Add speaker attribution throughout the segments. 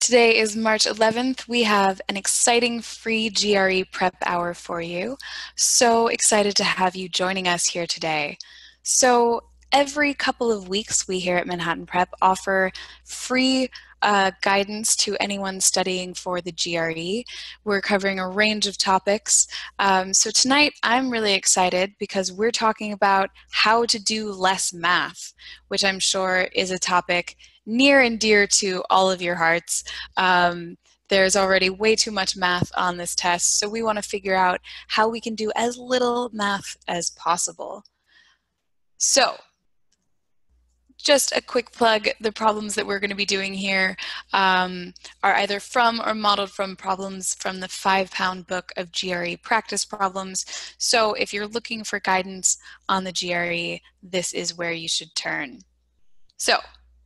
Speaker 1: Today is March 11th. We have an exciting free GRE prep hour for you. So excited to have you joining us here today. So every couple of weeks, we here at Manhattan Prep offer free guidance to anyone studying for the GRE. We're covering a range of topics. So tonight, I'm really excited because we're talking about how to do less math, which I'm sure is a topic near and dear to all of your hearts. There's already way too much math on this test, so we want to figure out how we can do as little math as possible. So, just a quick plug, the problems that we're going to be doing here are either from or modeled from problems from the 5-pound book of GRE Practice Problems. So if you're looking for guidance on the GRE, this is where you should turn. So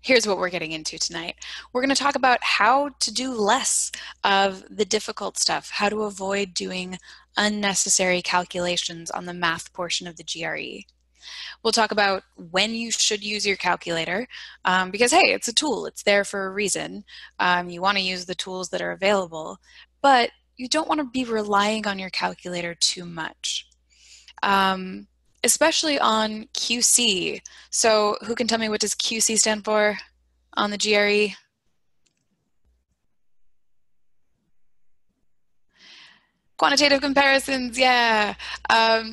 Speaker 1: here's what we're getting into tonight. We're going to talk about how to do less of the difficult stuff, how to avoid doing unnecessary calculations on the math portion of the GRE. We'll talk about when you should use your calculator because, hey, it's a tool. It's there for a reason. You want to use the tools that are available, but you don't want to be relying on your calculator too much. Especially on QC. So who can tell me what does QC stand for on the GRE? Quantitative comparisons, yeah.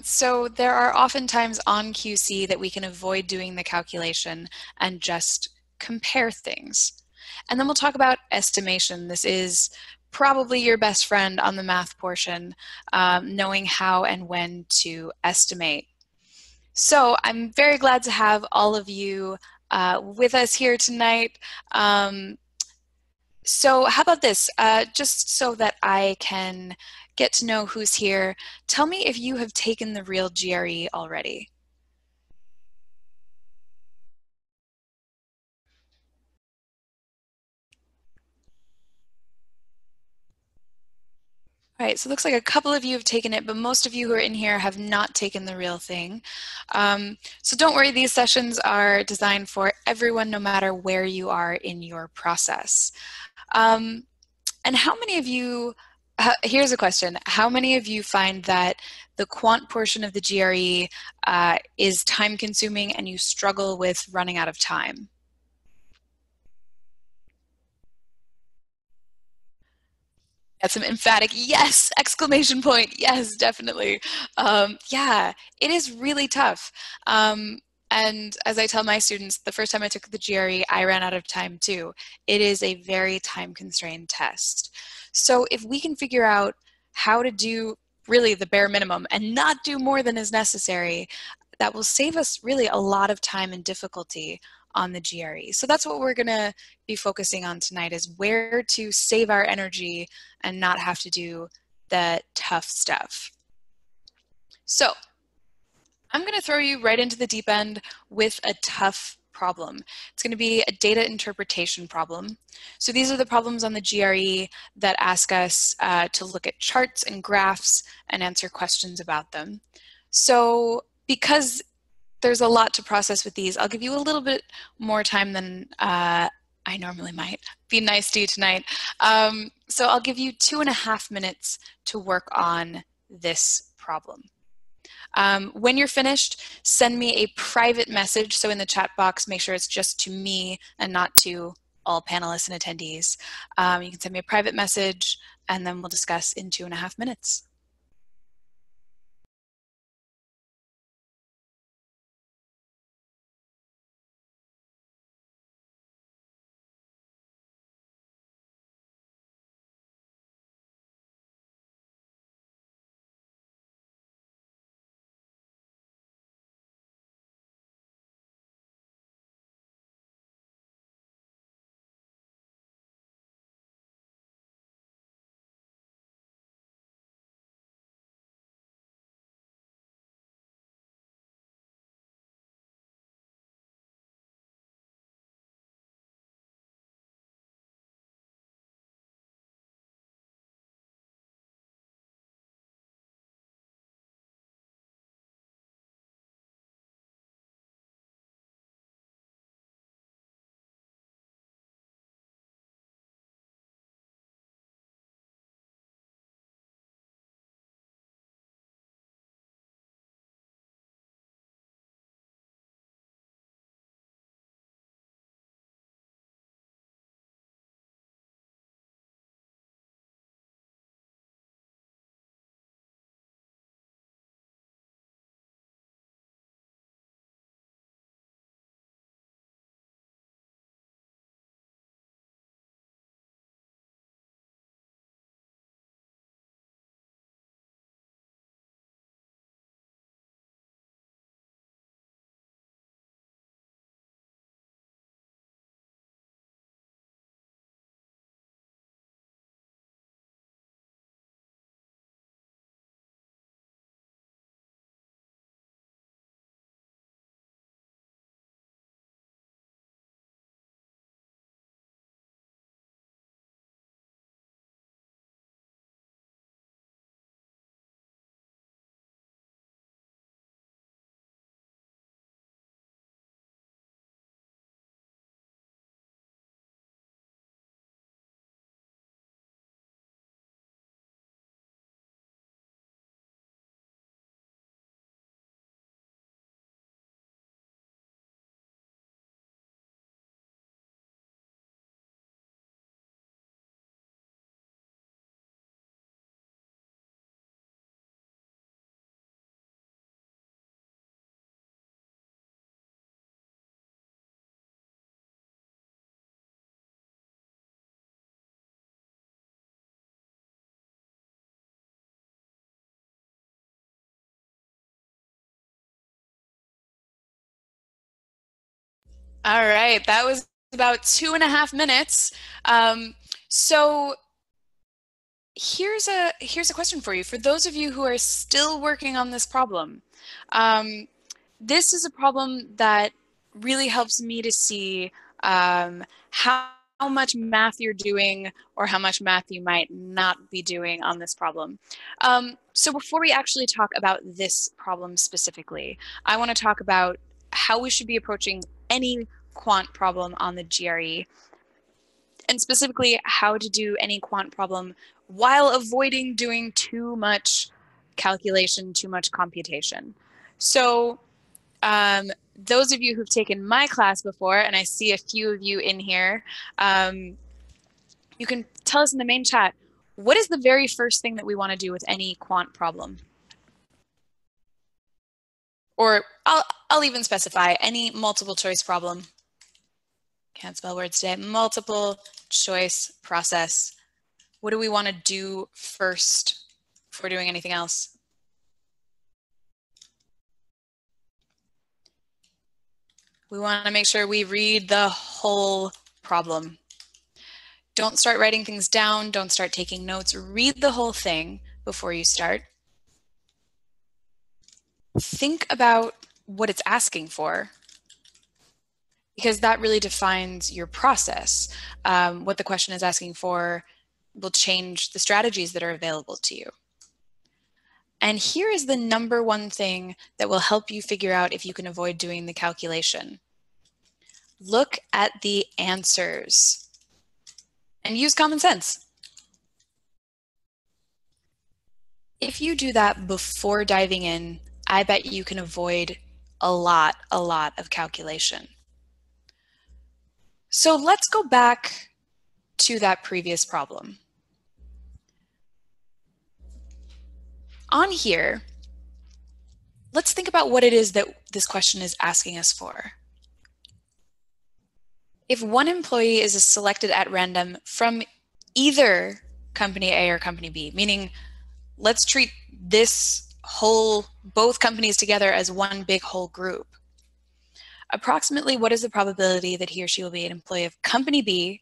Speaker 1: So there are often times on QC that we can avoid doing the calculation and just compare things. And then we'll talk about estimation. This is probably your best friend on the math portion, knowing how and when to estimate. So I'm very glad to have all of you with us here tonight. So how about this? Just so that I can get to know who's here, tell me if you have taken the real GRE already. All right, so it looks like a couple of you have taken it, but most of you who are in here have not taken the real thing. So don't worry, these sessions are designed for everyone, no matter where you are in your process. And how many of you, here's a question, how many of you find that the quant portion of the GRE is time consuming and you struggle with running out of time? That's some emphatic yes, exclamation point, yes, definitely. Yeah, it is really tough. And as I tell my students, the first time I took the GRE, I ran out of time too. It is a very time constrained test. So if we can figure out how to do really the bare minimum and not do more than is necessary, that will save us really a lot of time and difficulty on the GRE. So that's what we're going to be focusing on tonight, is where to save our energy and not have to do the tough stuff. So I'm going to throw you right into the deep end with a tough problem. It's going to be a data interpretation problem. So these are the problems on the GRE that ask us to look at charts and graphs and answer questions about them. So because there's a lot to process with these, I'll give you a little bit more time than I normally might. Be nice to you tonight. So I'll give you 2.5 minutes to work on this problem. When you're finished, send me a private message. So in the chat box, make sure it's just to me and not to all panelists and attendees. You can send me a private message and then we'll discuss in 2.5 minutes. All right, that was about 2.5 minutes. Um, so here's a question for you. For those of you who are still working on this problem, um, this is a problem that really helps me to see how much math you're doing or how much math you might not be doing on this problem. So before we actually talk about this problem specifically, I want to talk about how we should be approaching any quant problem on the GRE, and specifically how to do any quant problem while avoiding doing too much calculation, too much computation. So those of you who've taken my class before, and I see a few of you in here, you can tell us in the main chat, what is the very first thing that we want to do with any quant problem? Or I'll even specify any multiple choice problem. Can't spell words today. Multiple choice process. What do we want to do first before doing anything else? We want to make sure we read the whole problem. Don't start writing things down. Don't start taking notes. Read the whole thing before you start. Think about what it's asking for, because that really defines your process. What the question is asking for will change the strategies that are available to you. And here is the number one thing that will help you figure out if you can avoid doing the calculation. Look at the answers and use common sense. If you do that before diving in, I bet you can avoid a lot of calculation. So let's go back to that previous problem. On here, let's think about what it is that this question is asking us for. If one employee is selected at random from either company A or company B, meaning let's treat both companies together as one big whole group. Approximately what is the probability that he or she will be an employee of company B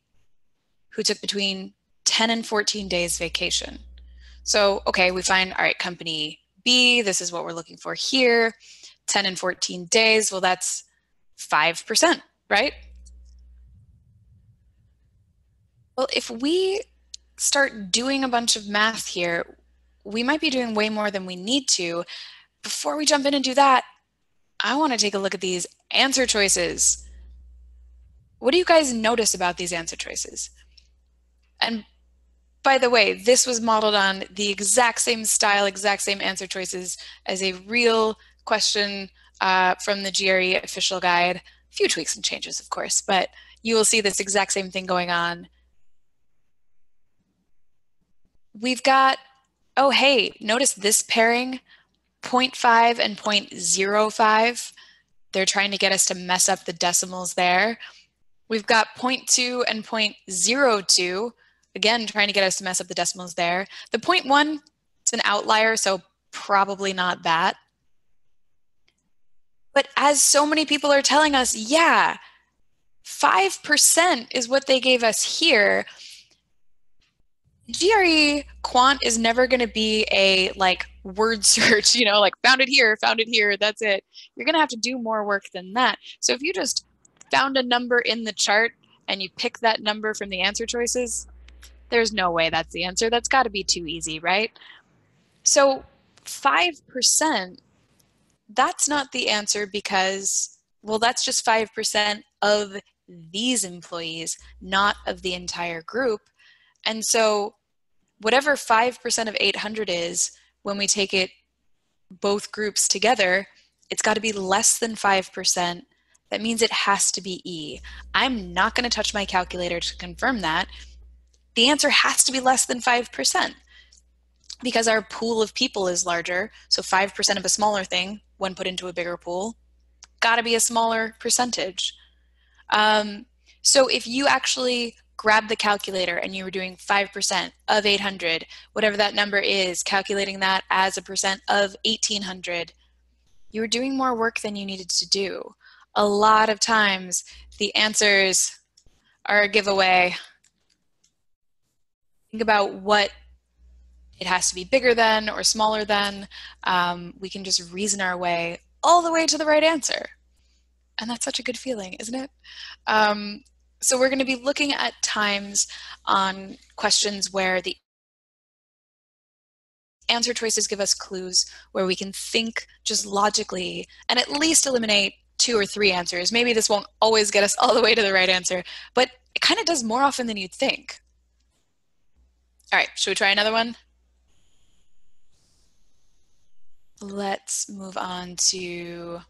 Speaker 1: who took between 10 and 14 days vacation? So, okay, we find, all right, company B, this is what we're looking for here, 10 and 14 days, well, that's 5%, right? Well, if we start doing a bunch of math here, we might be doing way more than we need to. Before we jump in and do that, I want to take a look at these answer choices. What do you guys notice about these answer choices? And by the way, this was modeled on the exact same style, exact same answer choices as a real question from the GRE official guide. A few tweaks and changes, of course, but you will see this exact same thing going on. We've got, oh, hey, notice this pairing, 0.5 and 0.05. They're trying to get us to mess up the decimals there. We've got 0.2 and 0.02, again, trying to get us to mess up the decimals there. The 0.1, it's an outlier, so probably not that. But as so many people are telling us, yeah, 5% is what they gave us here. GRE quant is never going to be a word search, like found it here, that's it. You're going to have to do more work than that. So if you just found a number in the chart and you pick that number from the answer choices, there's no way that's the answer. That's got to be too easy, right? So 5%, that's not the answer because, well, that's just 5% of these employees, not of the entire group. And so whatever 5% of 800 is, when we take it both groups together, it's got to be less than 5%. That means it has to be E. I'm not going to touch my calculator to confirm that. The answer has to be less than 5% because our pool of people is larger. So 5% of a smaller thing, when put into a bigger pool, got to be a smaller percentage. So if you actually grab the calculator and you were doing 5% of 800, whatever that number is, calculating that as a percent of 1800, you were doing more work than you needed to do. a lot of times the answers are a giveaway. Think about what it has to be bigger than or smaller than. We can just reason our way all the way to the right answer. And that's such a good feeling, isn't it? So we're going to be looking at times on questions where the answer choices give us clues where we can think just logically and at least eliminate 2 or 3 answers. Maybe this won't always get us all the way to the right answer, but it kind of does more often than you'd think. All right, should we try another one? Let's move on to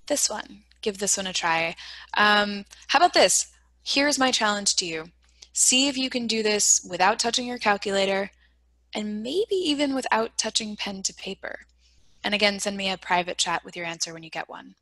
Speaker 1: this one. Give this one a try. How about this? Here's my challenge to you. See if you can do this without touching your calculator and maybe even without touching pen to paper. And again, send me a private chat with your answer when you get one.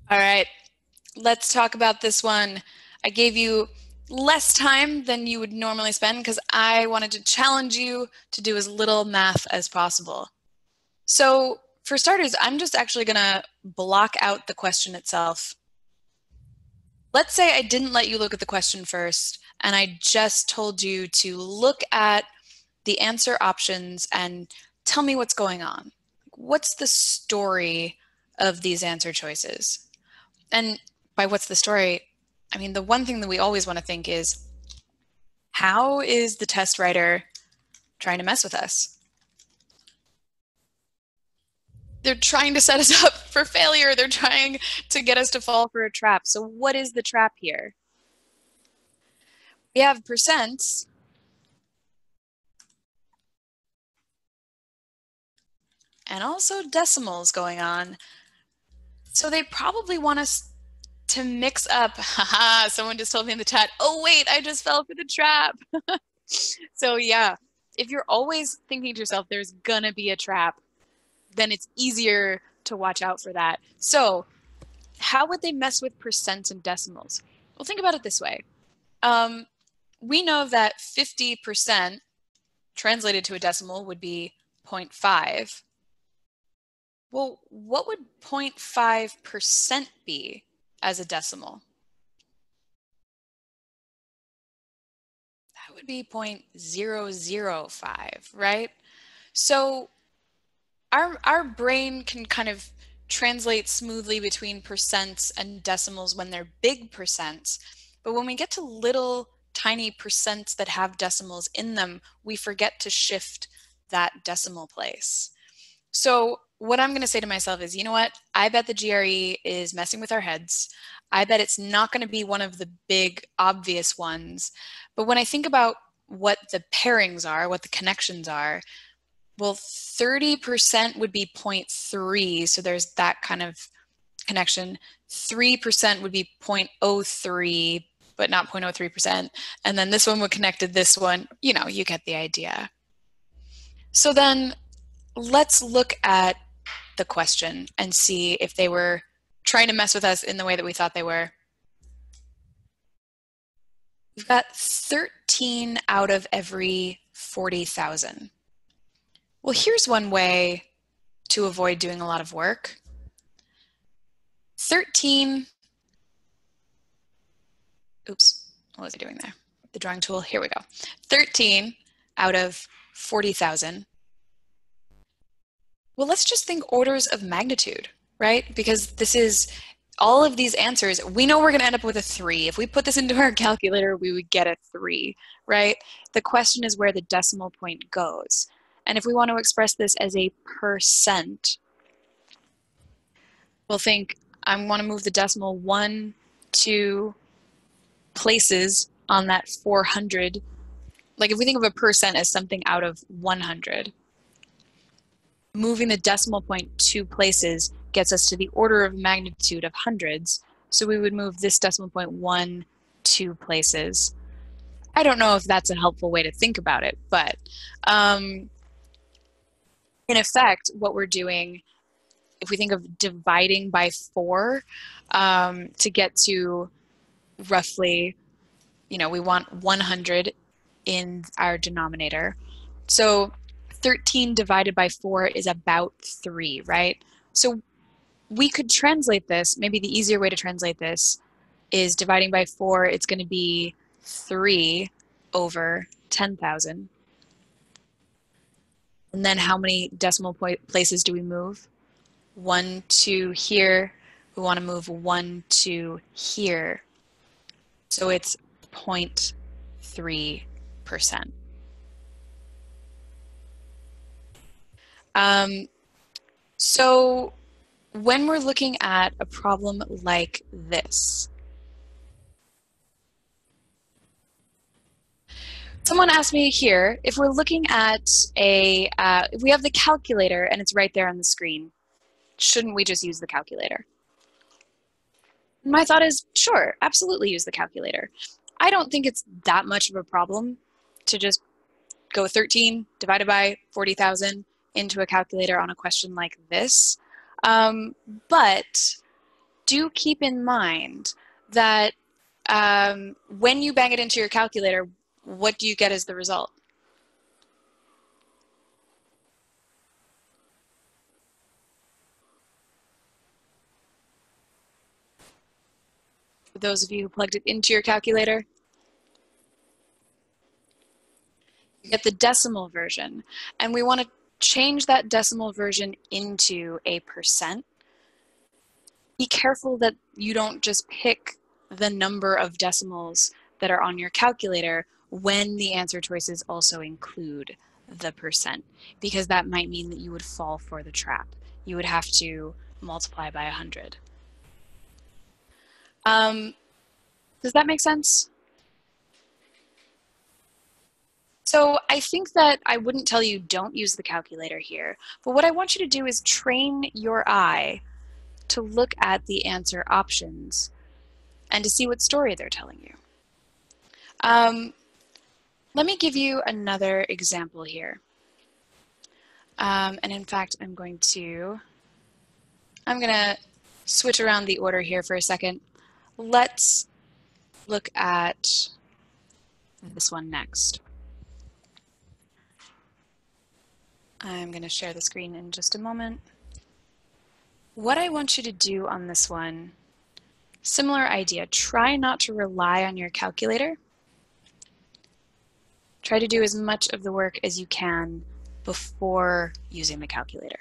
Speaker 1: All right, let's talk about this one. I gave you less time than you would normally spend because I wanted to challenge you to do as little math as possible. So for starters, I'm just actually going to block out the question itself. Let's say I didn't let you look at the question first, and I just told you to look at the answer options and tell me what's going on. What's the story of these answer choices? And by what's the story, I mean, the one thing that we always want to think is, how is the test writer trying to mess with us? They're trying to set us up for failure. They're trying to get us to fall for a trap. So what is the trap here? We have percents and also decimals going on. So they probably want us to mix up, haha, someone just told me in the chat, oh wait, I just fell for the trap. So yeah, if you're always thinking to yourself, there's gonna be a trap, then it's easier to watch out for that. So how would they mess with percents and decimals? Well, think about it this way. We know that 50% translated to a decimal would be 0.5. Well, what would 0.5% be as a decimal? That would be 0.005, right? So our brain can kind of translate smoothly between percents and decimals when they're big percents. But when we get to little tiny percents that have decimals in them, we forget to shift that decimal place. So what I'm going to say to myself is, you know what? I bet the GRE is messing with our heads. I bet it's not going to be one of the big obvious ones. But when I think about what the pairings are, what the connections are, well, 30% would be 0.3. So there's that kind of connection. 3% would be 0.03. but not 0.03%. And then this one would connect to this one. You know, you get the idea. So then let's look at the question and see if they were trying to mess with us in the way that we thought they were. We've got 13 out of every 40,000. Well, here's one way to avoid doing a lot of work. 13, oops, what was I doing there? The drawing tool, here we go. 13 out of 40,000. Well, let's just think orders of magnitude, right? Because this is all of these answers, we know we're going to end up with a 3. If we put this into our calculator, we would get a 3, right? The question is where the decimal point goes. And if we want to express this as a percent, we'll think I want to move the decimal 1, 2 places on that 400. Like if we think of a percent as something out of 100, moving the decimal point 2 places gets us to the order of magnitude of hundreds. So we would move this decimal point 1, 2 places. I don't know if that's a helpful way to think about it, but in effect, what we're doing, if we think of dividing by 4 to get to roughly, you know, we want 100 in our denominator. So 13 divided by 4 is about 3, right? So we could translate this, maybe the easier way to translate this is dividing by 4, it's going to be 3 over 10,000. And then how many decimal places do we move? 1, 2 here. We want to move 1, 2 here. So it's 0.3%. So when we're looking at a problem like this, someone asked me here, if we're looking at if we have the calculator and it's right there on the screen, shouldn't we just use the calculator? My thought is, sure, absolutely use the calculator. I don't think it's that much of a problem to just go 13 divided by 40,000 into a calculator on a question like this. But do keep in mind that when you bang it into your calculator, what do you get as the result? For those of you who plugged it into your calculator, you get the decimal version. And we want to change that decimal version into a percent. Be careful that you don't just pick the number of decimals that are on your calculator when the answer choices also include the percent, because that might mean that you would fall for the trap. You would have to multiply by 100. Does that make sense? So I think that I wouldn't tell you don't use the calculator here, but what I want you to do is train your eye to look at the answer options and to see what story they're telling you. Let me give you another example here. And in fact, I'm going to switch around the order here for a second. Let's look at this one next. I'm going to share the screen in just a moment. What I want you to do on this one, similar idea, try not to rely on your calculator. Try to do as much of the work as you can before using the calculator.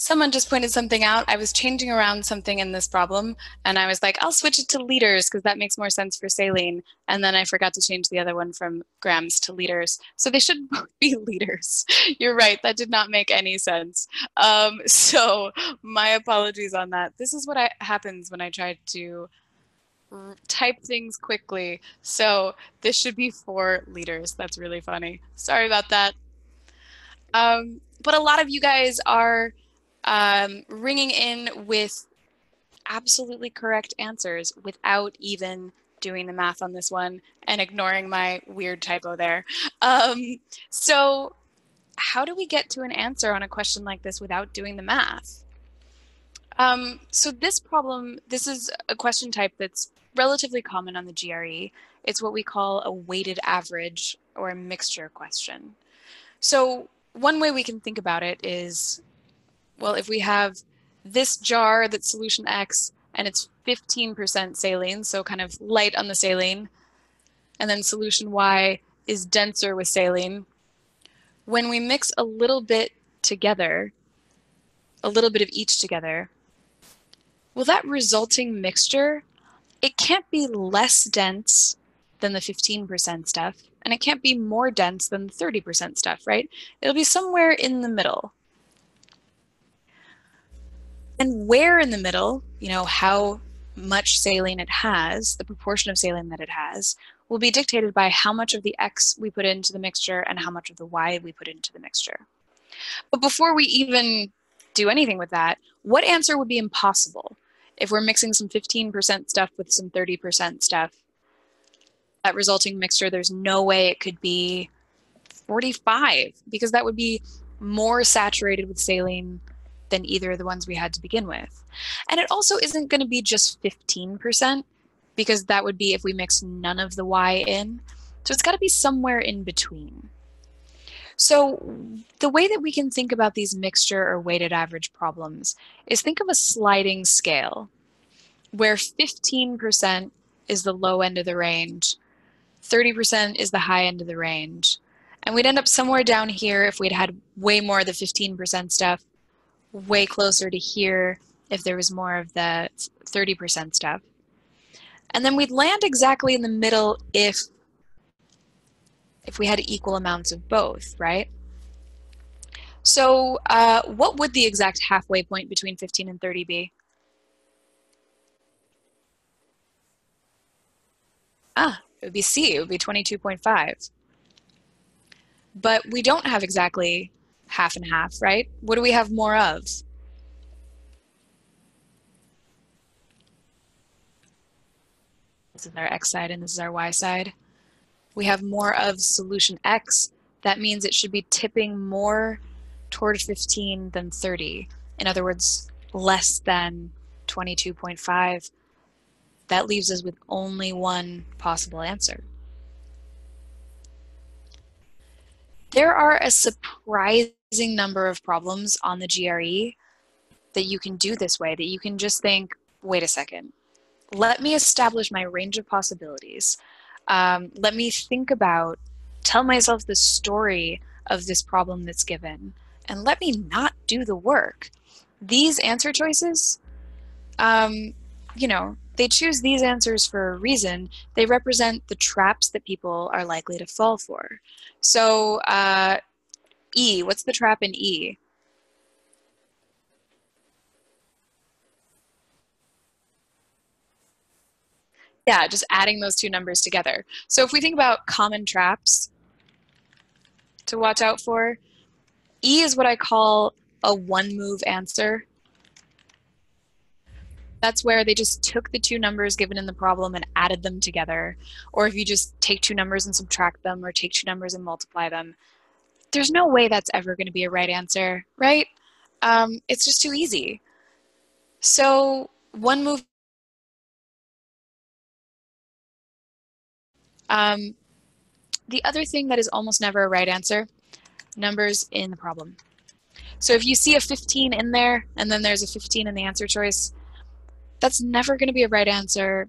Speaker 1: Someone just pointed something out. I was changing around something in this problem, and I was like, I'll switch it to liters because that makes more sense for saline. And then I forgot to change the other one from grams to liters. So they should both be liters. You're right. That did not make any sense. So my apologies on that. This is what happens when I try to type things quickly. So this should be 4 liters. That's really funny. Sorry about that. But a lot of you guys are ringing in with absolutely correct answers without even doing the math on this one and ignoring my weird typo there. So how do we get to an answer on a question like this without doing the math? So this problem, this is a question type that's relatively common on the GRE. It's what we call a weighted average or a mixture question. So one way we can think about it is, well, if we have this jar that's solution X and it's 15% saline, so kind of light on the saline, and then solution Y is denser with saline, when we mix a little bit together, a little bit of each together, well, that resulting mixture, it can't be less dense than the 15% stuff, and it can't be more dense than the 30% stuff, right? It'll be somewhere in the middle. And where in the middle, you know, how much saline it has, the proportion of saline that it has, will be dictated by how much of the X we put into the mixture and how much of the Y we put into the mixture. But before we even do anything with that, what answer would be impossible if we're mixing some 15% stuff with some 30% stuff? That resulting mixture, there's no way it could be 45 because that would be more saturated with saline than either of the ones we had to begin with. And it also isn't going to be just 15% because that would be if we mix none of the Y in. So it's got to be somewhere in between. So the way that we can think about these mixture or weighted average problems is think of a sliding scale where 15% is the low end of the range, 30% is the high end of the range. And we'd end up somewhere down here if we'd had way more of the 15% stuff, way closer to here if there was more of the 30% stuff. And then we'd land exactly in the middle if we had equal amounts of both, right? So what would the exact halfway point between 15 and 30 be? It would be C, it would be 22.5. But we don't have exactly half and half, right? What do we have more of? This is our X side and this is our Y side. We have more of solution X. That means it should be tipping more toward 15 than 30. In other words, less than 22.5. That leaves us with only one possible answer. There are a surprising number of problems on the GRE that you can do this way, that you can just think, wait a second, let me establish my range of possibilities. Let me think about, tell myself the story of this problem that's given, and let me not do the work. These answer choices, you know, they choose these answers for a reason. They represent the traps that people are likely to fall for. So E, what's the trap in E? Yeah, just adding those two numbers together. So if we think about common traps to watch out for, E is what I call a one-move answer. That's where they just took the two numbers given in the problem and added them together. Or if you just take two numbers and subtract them, or take two numbers and multiply them. There's no way that's ever going to be a right answer, right? It's just too easy. So one move. The other thing that is almost never a right answer, numbers in the problem. So if you see a 15 in there, and then there's a 15 in the answer choice, that's never going to be a right answer,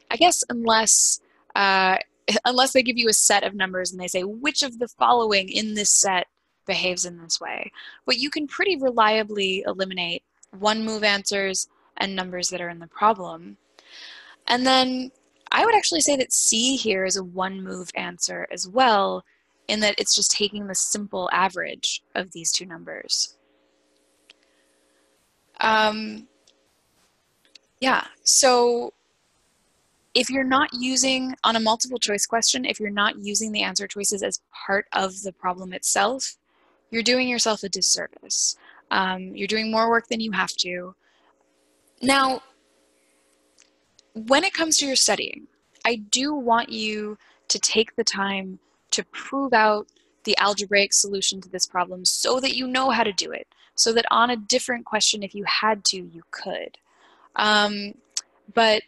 Speaker 1: I guess, unless they give you a set of numbers and they say, which of the following in this set behaves in this way. But you can pretty reliably eliminate one move answers and numbers that are in the problem. And then I would actually say that C here is a one move answer as well, in that it's just taking the simple average of these two numbers. Yeah, so if you're not using, on a multiple choice question, if you're not using the answer choices as part of the problem itself, you're doing yourself a disservice. You're doing more work than you have to. Now, when it comes to your studying, I do want you to take the time to prove out the algebraic solution to this problem so that you know how to do it, so that on a different question, if you had to, you could. But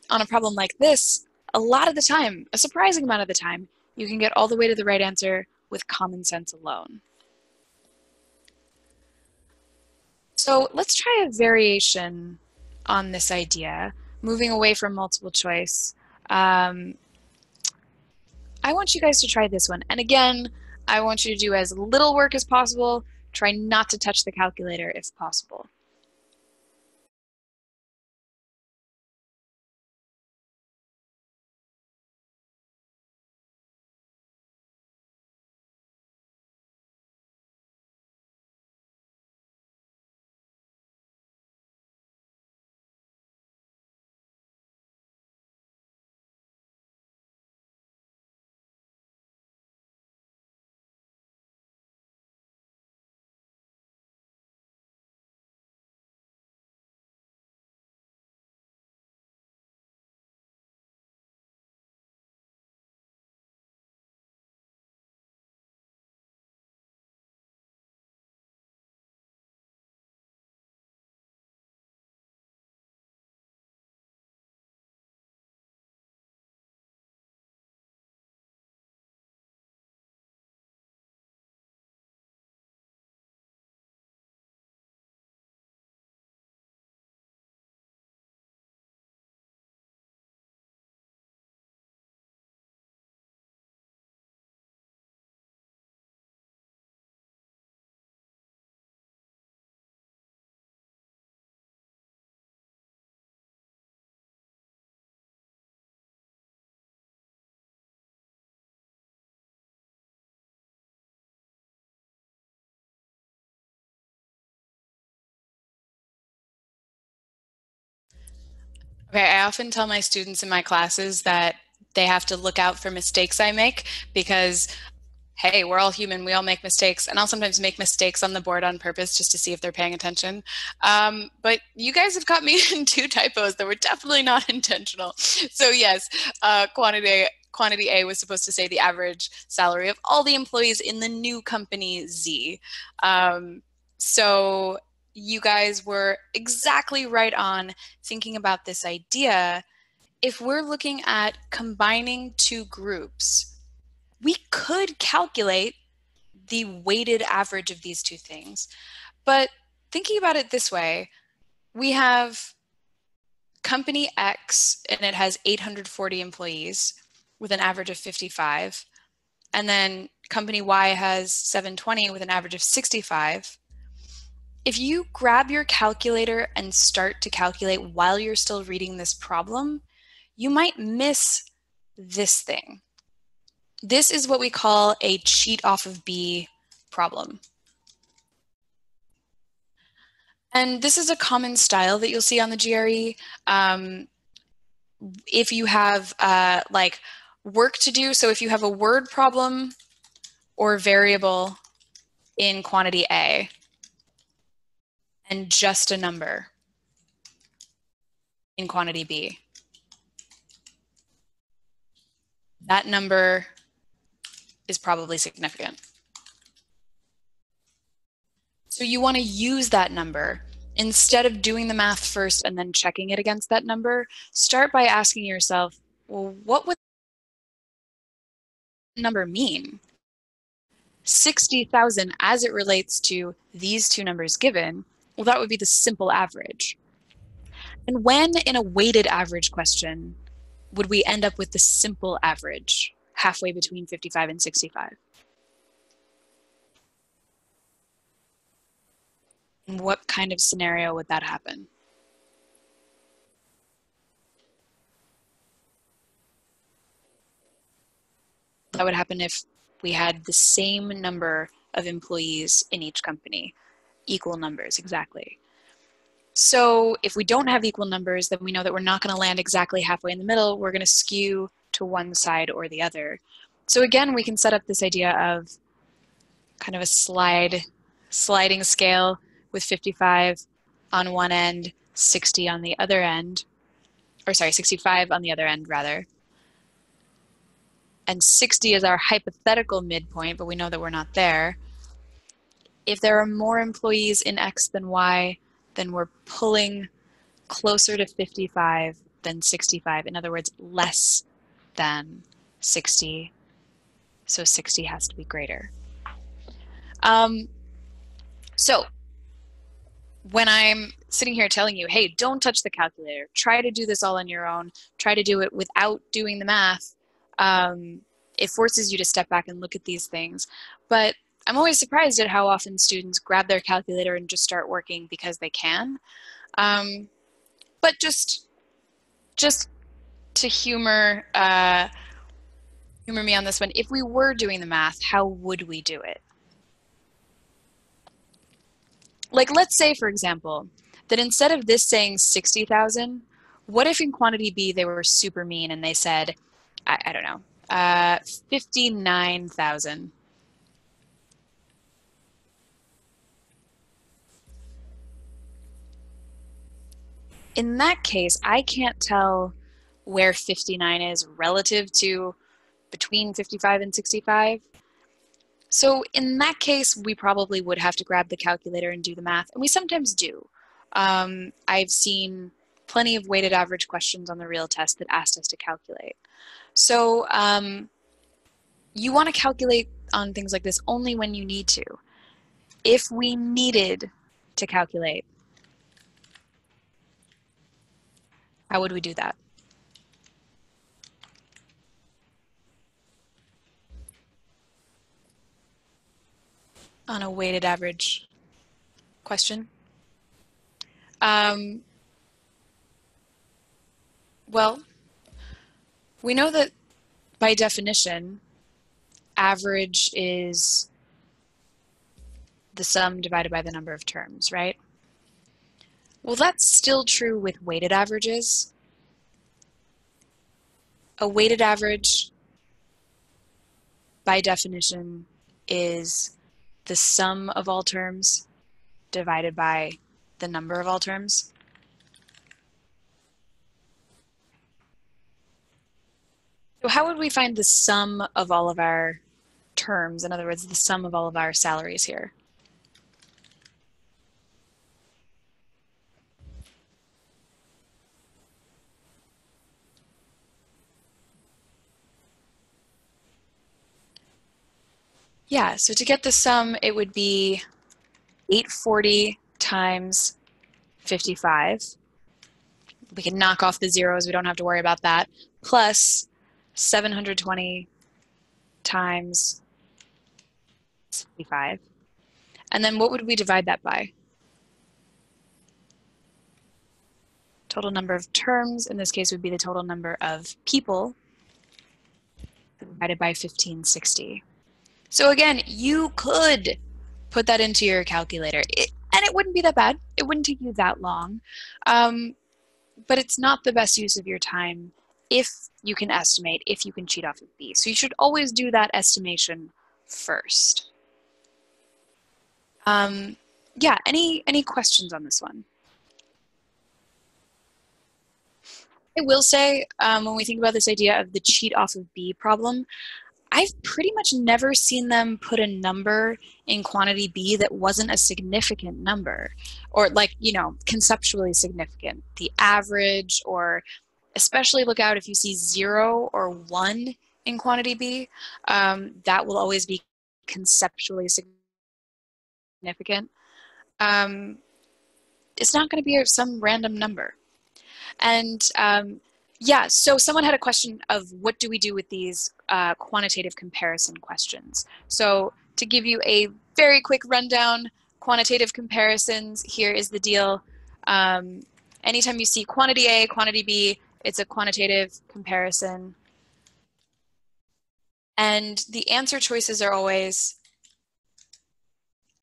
Speaker 1: on a problem like this, a lot of the time, a surprising amount of the time, you can get all the way to the right answer with common sense alone. So let's try a variation on this idea, moving away from multiple choice. I want you guys to try this one. And again, I want you to do as little work as possible. Try not to touch the calculator if possible. Okay, I often tell my students in my classes that they have to look out for mistakes I make because, hey, we're all human. We all make mistakes. And I'll sometimes make mistakes on the board on purpose just to see if they're paying attention. But you guys have caught me in two typos that were definitely not intentional. So yes, quantity A was supposed to say the average salary of all the employees in the new company Z. So you guys were exactly right on thinking about this idea. If we're looking at combining two groups, we could calculate the weighted average of these two things. But thinking about it this way, we have company X and it has 840 employees with an average of 55. And then company Y has 720 with an average of 65. If you grab your calculator and start to calculate while you're still reading this problem, you might miss this thing. This is what we call a cheat off of B problem. And this is a common style that you'll see on the GRE. If you have like work to do, so if you have a word problem or variable in quantity A and just a number in quantity B, that number is probably significant. So you want to use that number. Instead of doing the math first and then checking it against that number, start by asking yourself, well, what would that number mean? 60,000 as it relates to these two numbers given, well, that would be the simple average. And when in a weighted average question would we end up with the simple average halfway between 55 and 65? What kind of scenario would that happen? That would happen if we had the same number of employees in each company, equal numbers, exactly. So if we don't have equal numbers, then we know that we're not going to land exactly halfway in the middle. We're going to skew to one side or the other. So again, we can set up this idea of kind of a sliding scale with 55 on one end, 60 on the other end, or sorry, 65 on the other end rather. And 60 is our hypothetical midpoint, but we know that we're not there. If there are more employees in X than Y, then we're pulling closer to 55 than 65. In other words, less than 60. So 60 has to be greater. So when I'm sitting here telling you, hey, don't touch the calculator, try to do this all on your own, try to do it without doing the math, it forces you to step back and look at these things. But I'm always surprised at how often students grab their calculator and just start working because they can. But just to humor me on this one, if we were doing the math, how would we do it? Like, let's say, for example, that instead of this saying 60,000, what if in quantity B they were super mean and they said, I don't know, 59,000. In that case, I can't tell where 59 is relative to between 55 and 65. So in that case, we probably would have to grab the calculator and do the math, and we sometimes do. I've seen plenty of weighted average questions on the real test that asked us to calculate. So you want to calculate on things like this only when you need to. If we needed to calculate, how would we do that? On a weighted average question? Well, we know that by definition, average is the sum divided by the number of terms, right? Well, that's still true with weighted averages. A weighted average, by definition, is the sum of all terms divided by the number of all terms. So how would we find the sum of all of our terms? In other words, the sum of all of our salaries here? Yeah, so to get the sum, it would be 840 times 55. We can knock off the zeros, we don't have to worry about that, plus 720 times 65. And then what would we divide that by? Total number of terms, in this case, would be the total number of people divided by 1560. So again, you could put that into your calculator, and it wouldn't be that bad. It wouldn't take you that long. But it's not the best use of your time if you can estimate, if you can cheat off of B. So you should always do that estimation first. Yeah, any questions on this one? I will say, when we think about this idea of the cheat off of B problem, I've pretty much never seen them put a number in quantity B that wasn't a significant number, or like, you know, conceptually significant. The average, or especially look out if you see 0 or 1 in quantity B, that will always be conceptually significant. It's not going to be some random number. And yeah, so someone had a question of what do we do with these quantitative comparison questions. So to give you a very quick rundown, quantitative comparisons, here is the deal. Anytime you see quantity A, quantity B, it's a quantitative comparison. And the answer choices are always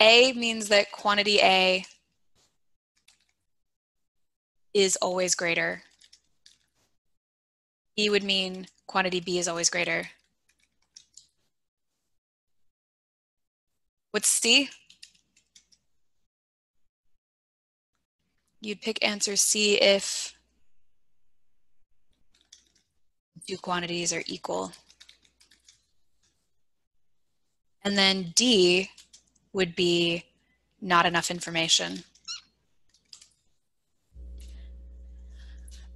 Speaker 1: A means that quantity A is always greater. B would mean quantity B is always greater. What's C? You'd pick answer C if two quantities are equal. And then D would be not enough information.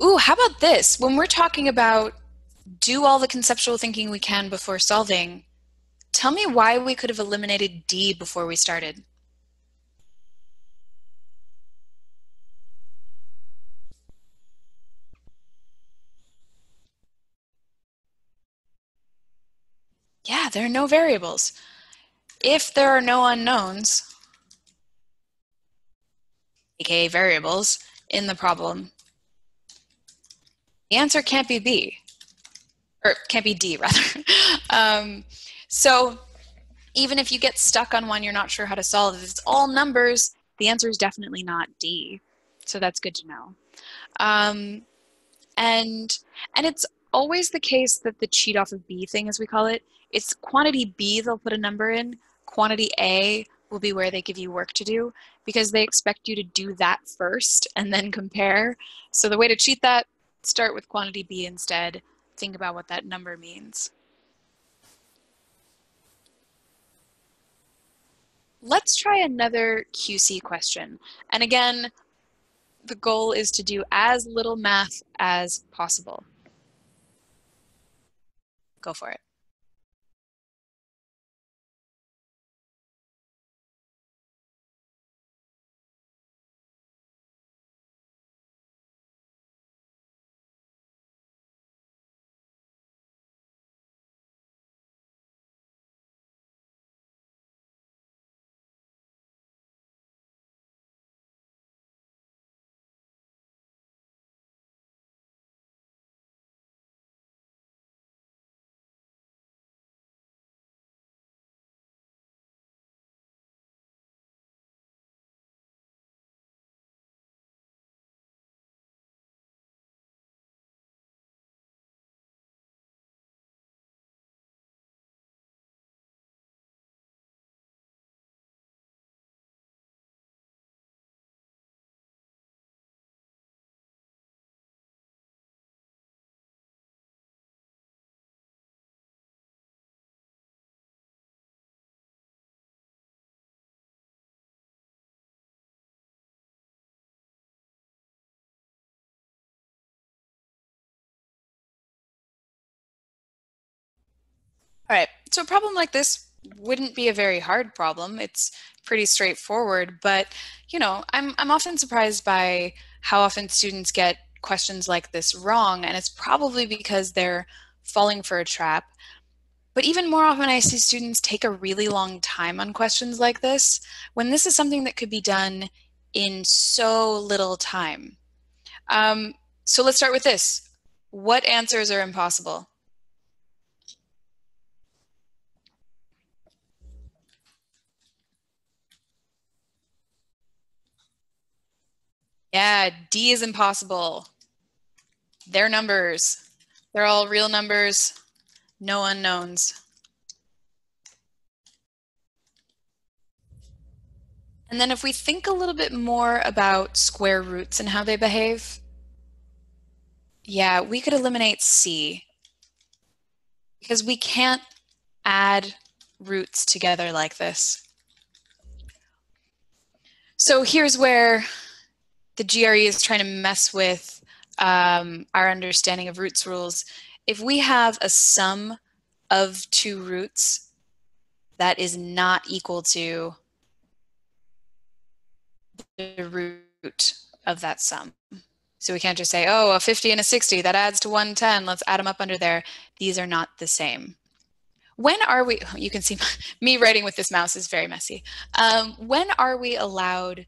Speaker 1: Ooh, how about this? When we're talking about do all the conceptual thinking we can before solving, tell me why we could have eliminated D before we started. Yeah, there are no variables. If there are no unknowns, aka variables, in the problem, the answer can't be B, or can't be D rather. So even if you get stuck on one you're not sure how to solve, if it's all numbers, the answer is definitely not D. So that's good to know. And it's always the case that the cheat off of B thing, as we call it, it's quantity B they'll put a number in, quantity A will be where they give you work to do because they expect you to do that first and then compare. So the way to cheat that, start with quantity B instead. Think about what that number means. Let's try another QC question. And again, the goal is to do as little math as possible. Go for it. All right, so a problem like this wouldn't be a very hard problem. It's pretty straightforward, but I'm often surprised by how often students get questions like this wrong, and it's probably because they're falling for a trap. But even more often, I see students take a really long time on questions like this, when this is something that could be done in so little time. So let's start with this. What answers are impossible? Yeah, D is impossible. They're numbers. They're all real numbers, no unknowns. And then if we think a little bit more about square roots and how they behave, yeah, we could eliminate C because we can't add roots together like this. So here's where the GRE is trying to mess with our understanding of roots rules. If we have a sum of two roots that is not equal to the root of that sum. So we can't just say, oh, a 50 and a 60, that adds to 110, let's add them up under there. These are not the same. When are we, you can see me writing with this mouse is very messy. When are we allowed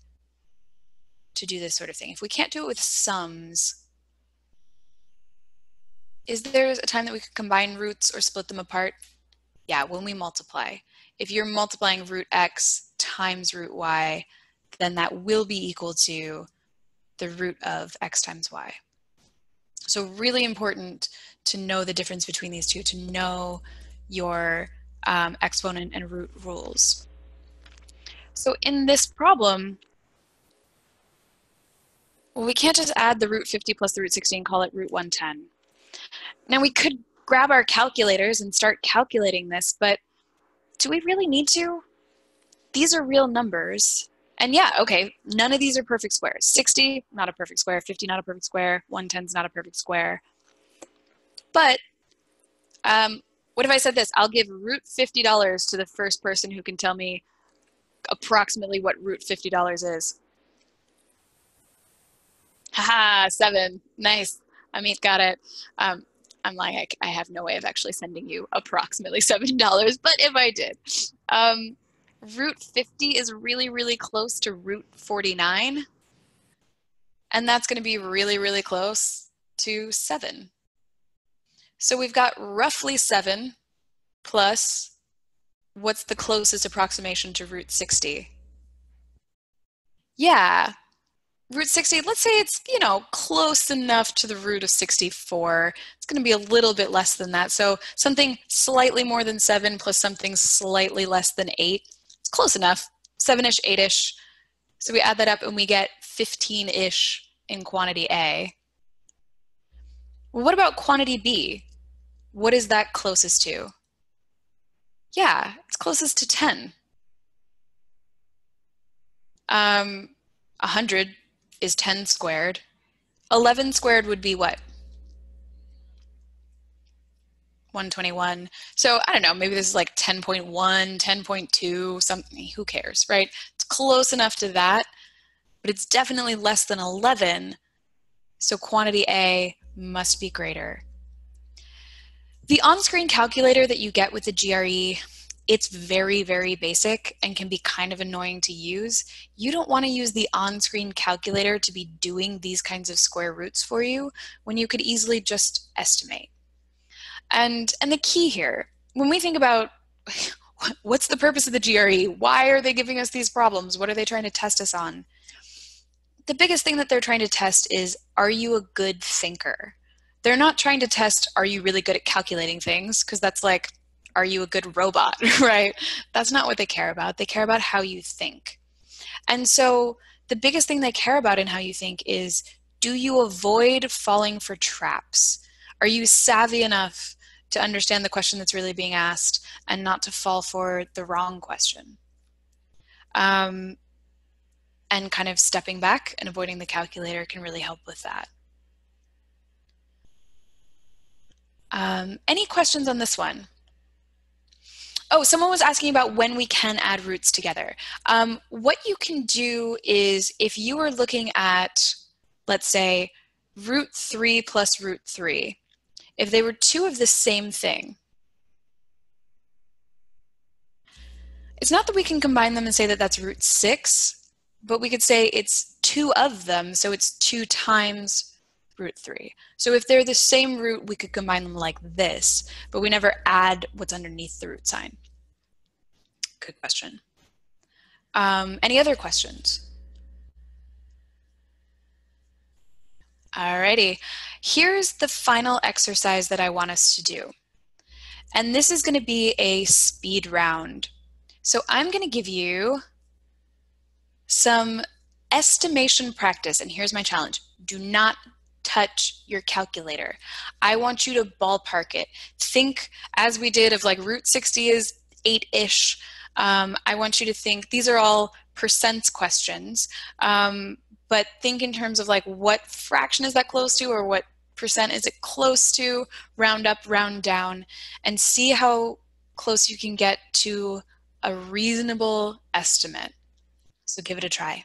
Speaker 1: to do this sort of thing? If we can't do it with sums, is there a time that we could combine roots or split them apart? Yeah, when we multiply. If you're multiplying root x times root y, then that will be equal to the root of x times y. So really important to know the difference between these two, to know your exponent and root rules. So in this problem, well, we can't just add the root 50 plus the root 60 and call it root 110. Now we could grab our calculators and start calculating this, but do we really need to? These are real numbers. And yeah, okay, none of these are perfect squares. 60, not a perfect square. 50, not a perfect square. 110 is not a perfect square. But what if I said this? I'll give root $50 to the first person who can tell me approximately what root $50 is. Haha, 7. Nice. I mean, got it. I'm lying. I have no way of actually sending you approximately $7, but if I did. Root 50 is really, really close to root 49. And that's going to be really, really close to 7. So we've got roughly 7 plus what's the closest approximation to root 60? Yeah, root 60, let's say it's, close enough to the root of 64. It's going to be a little bit less than that. So something slightly more than 7 plus something slightly less than 8. It's close enough, 7-ish, 8-ish. So we add that up and we get 15-ish in quantity A. Well, what about quantity B? What is that closest to? Yeah, it's closest to 10. 100 is 10 squared. 11 squared would be what? 121. So I don't know, maybe this is like 10.1, 10.2, something, who cares, right? It's close enough to that, but it's definitely less than 11. So quantity A must be greater. The on-screen calculator that you get with the GRE, it's very, very basic and can be kind of annoying to use. You don't want to use the on-screen calculator to be doing these kinds of square roots for you when you could easily just estimate. And the key here, when we think about what's the purpose of the GRE, why are they giving us these problems, what are they trying to test us on? The biggest thing that they're trying to test is, are you a good thinker? They're not trying to test, are you really good at calculating things? Because that's like, are you a good robot, right? That's not what they care about. They care about how you think. And so the biggest thing they care about in how you think is, do you avoid falling for traps? Are you savvy enough to understand the question that's really being asked and not to fall for the wrong question? And kind of stepping back and avoiding the calculator can really help with that. Any questions on this one? Oh, someone was asking about when we can add roots together. What you can do is, if you are looking at, let's say, root 3 plus root 3, if they were two of the same thing, it's not that we can combine them and say that that's root 6, but we could say it's 2 of them, so it's 2 times root 3. So if they're the same root, we could combine them like this, but we never add what's underneath the root sign. Good question. Any other questions? Alrighty, here's the final exercise that I want us to do. And this is going to be a speed round. So I'm going to give you some estimation practice, and here's my challenge. Do not touch your calculator. I want you to ballpark it. Think, as we did, of like root 60 is 8-ish. I want you to think, these are all percents questions, but think in terms of like, what fraction is that close to, or what percent is it close to, round up, round down, and see how close you can get to a reasonable estimate. So give it a try.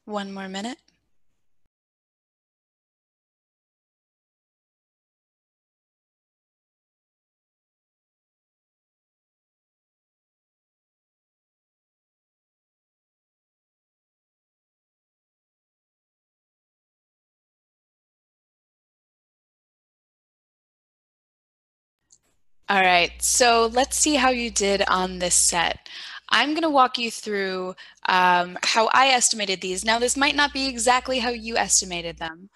Speaker 1: One more minute. All right, so let's see how you did on this set. I'm going to walk you through how I estimated these. Now, this might not be exactly how you estimated them,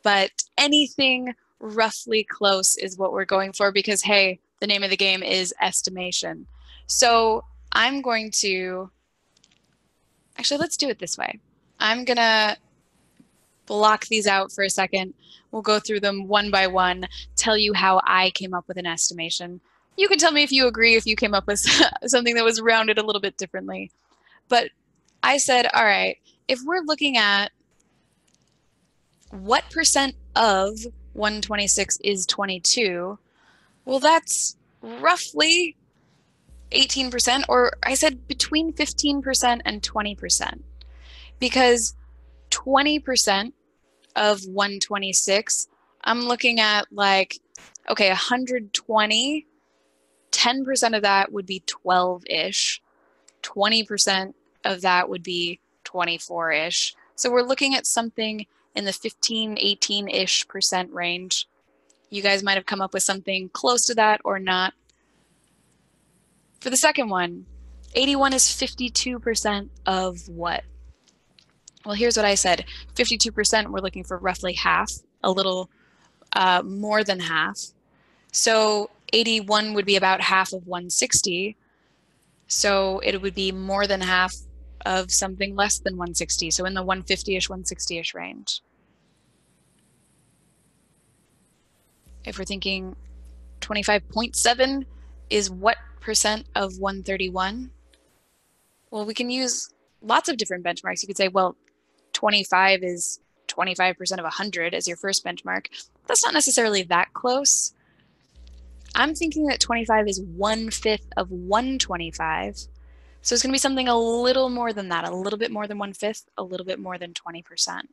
Speaker 1: but anything roughly close is what we're going for because, hey, the name of the game is estimation. So I'm going to, actually, let's do it this way. I'm going to block these out for a second. We'll go through them one by one, tell you how I came up with an estimation. You can tell me if you agree, if you came up with something that was rounded a little bit differently. But I said, all right, if we're looking at what percent of 126 is 22, well, that's roughly 18%, or I said between 15% and 20%, because 20% of 126, I'm looking at like, okay, 120, 10% of that would be 12-ish, 20% of that would be 24-ish. So we're looking at something in the 15, 18-ish percent range. You guys might have come up with something close to that or not. For the second one, 81 is 52% of what? Well, here's what I said. 52%, we're looking for roughly half, a little more than half. So 81 would be about half of 160. So it would be more than half of something less than 160. So in the 150-ish, 160-ish range. If we're thinking 25.7 is what percent of 131? Well, we can use lots of different benchmarks. You could say, well, 25 is 25% of 100 as your first benchmark. That's not necessarily that close. I'm thinking that 25 is 1/5 of 125. So it's going to be something a little more than that, a little bit more than 1/5, a little bit more than 20%.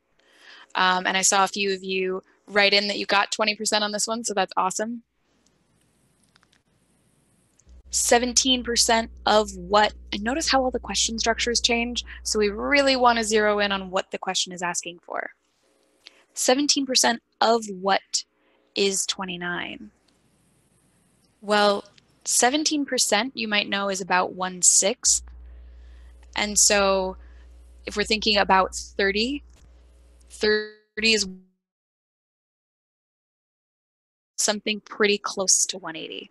Speaker 1: And I saw a few of you write in that you got 20% on this one, so that's awesome. 17% of what? And notice how all the question structures change. So we really want to zero in on what the question is asking for. 17% of what is 29? Well, 17% you might know is about 1/6. And so if we're thinking about 30, 30 is something pretty close to 180.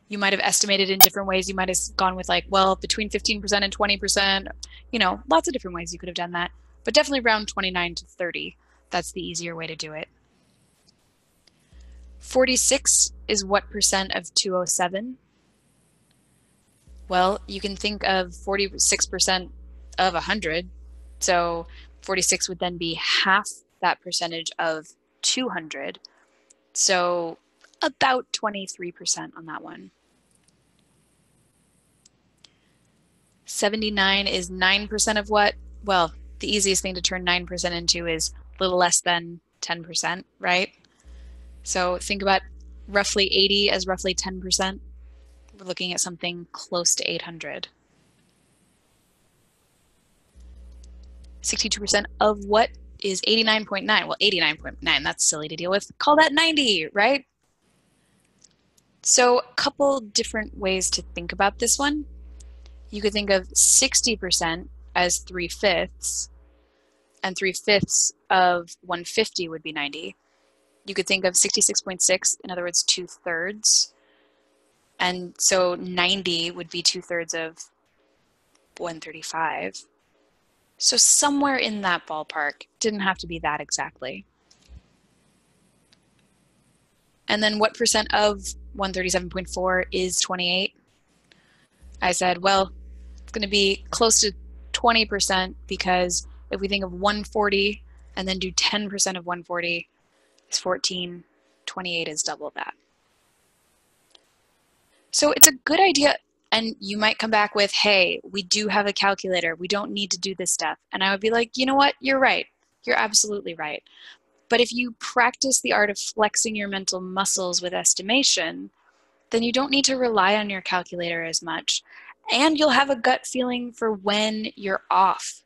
Speaker 1: You might have estimated in different ways. You might have gone with like, well, between 15% and 20%, you know, lots of different ways you could have done that, but definitely around 29 to 30. That's the easier way to do it. 46 is what percent of 207? Well, you can think of 46% of 100. So 46 would then be half that percentage of 200. So about 23% on that one. 79 is 9% of what? Well, the easiest thing to turn 9% into is a little less than 10%, right? So think about roughly 80 as roughly 10%. We're looking at something close to 800. 62% of what is 89.9? Well, 89.9, that's silly to deal with. Call that 90, right? So a couple different ways to think about this one. You could think of 60% as 3/5, and 3/5 of 150 would be 90. You could think of 66.6, in other words, 2/3. And so 90 would be 2/3 of 135. So somewhere in that ballpark. Didn't have to be that exactly. And then what percent of 137.4 is 28? I said, well, it's going to be close to 20% because if we think of 140 and then do 10% of 140 is 14, 28 is double that. So it's a good idea And you might come back with, hey, we do have a calculator. We don't need to do this stuff. And I would be like, you know what? You're right. You're absolutely right. But if you practice the art of flexing your mental muscles with estimation, then you don't need to rely on your calculator as much. And you'll have a gut feeling for when you're off.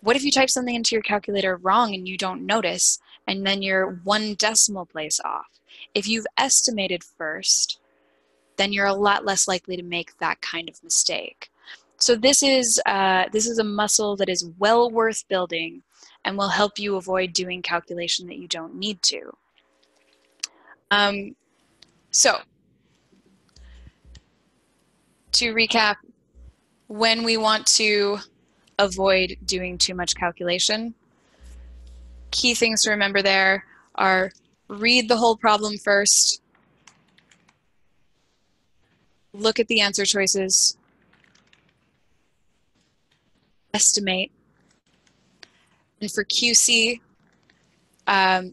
Speaker 1: What if you type something into your calculator wrong and you don't notice, and then you're 1 decimal place off? If you've estimated first, then you're a lot less likely to make that kind of mistake. So this is a muscle that is well worth building and will help you avoid doing calculation that you don't need to. So to recap, when we want to avoid doing too much calculation, key things to remember there are read the whole problem first, look at the answer choices, estimate, and for QC,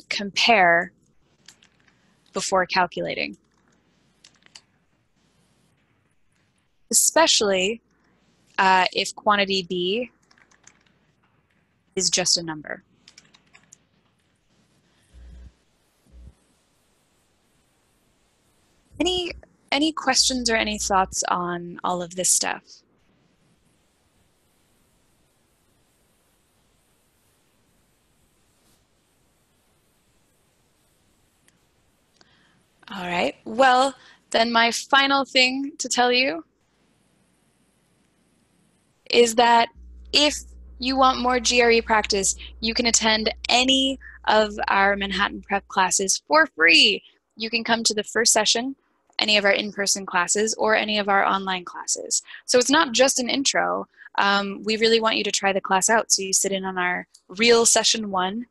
Speaker 1: compare before calculating. Especially if quantity B is just a number. Any questions or any thoughts on all of this stuff? All right, well, then my final thing to tell you is that if you want more GRE practice, you can attend any of our Manhattan Prep classes for free. You can come to the first session, any of our in-person classes, or any of our online classes. So it's not just an intro. We really want you to try the class out. So you sit in on our real session 1.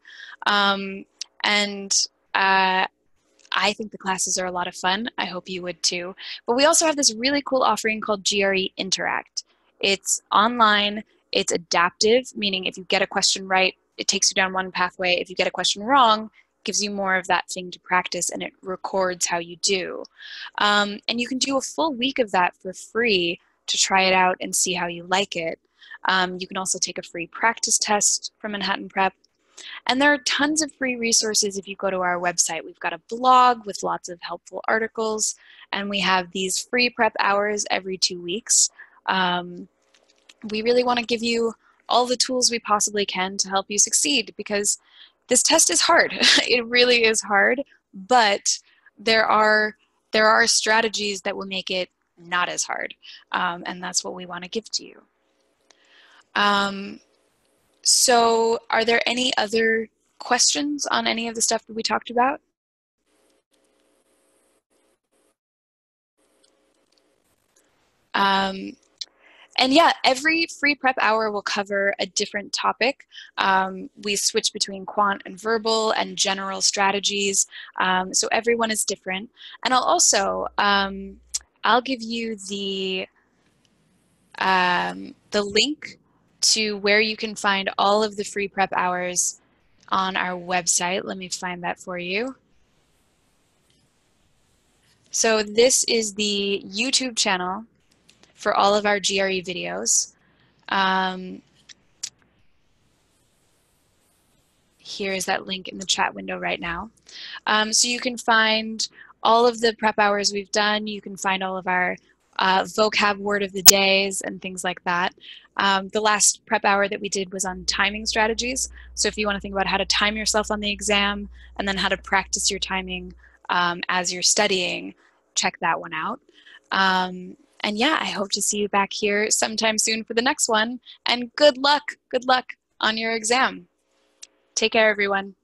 Speaker 1: I think the classes are a lot of fun. I hope you would too. But we also have this really cool offering called GRE Interact. It's online, it's adaptive, meaning if you get a question right, it takes you down one pathway. If you get a question wrong, it gives you more of that thing to practice, and it records how you do. And you can do a full week of that for free to try it out and see how you like it. You can also take a free practice test from Manhattan Prep. And there are tons of free resources if you go to our website. We've got a blog with lots of helpful articles, and we have these free prep hours every 2 weeks. We really want to give you all the tools we possibly can to help you succeed, because this test is hard. It really is hard, but there are strategies that will make it not as hard, and that's what we want to give to you. So are there any other questions on any of the stuff that we talked about? And yeah, every free prep hour will cover a different topic. We switch between quant and verbal and general strategies. So everyone is different. And I'll also, I'll give you the link to where you can find all of the free prep hours on our website. Let me find that for you. So this is the YouTube channel for all of our GRE videos. Here is that link in the chat window right now. So you can find all of the prep hours we've done. You can find all of our vocab word of the days and things like that. The last prep hour that we did was on timing strategies. So if you want to think about how to time yourself on the exam and then how to practice your timing as you're studying, check that one out. And yeah, I hope to see you back here sometime soon for the next one. And good luck on your exam. Take care, everyone.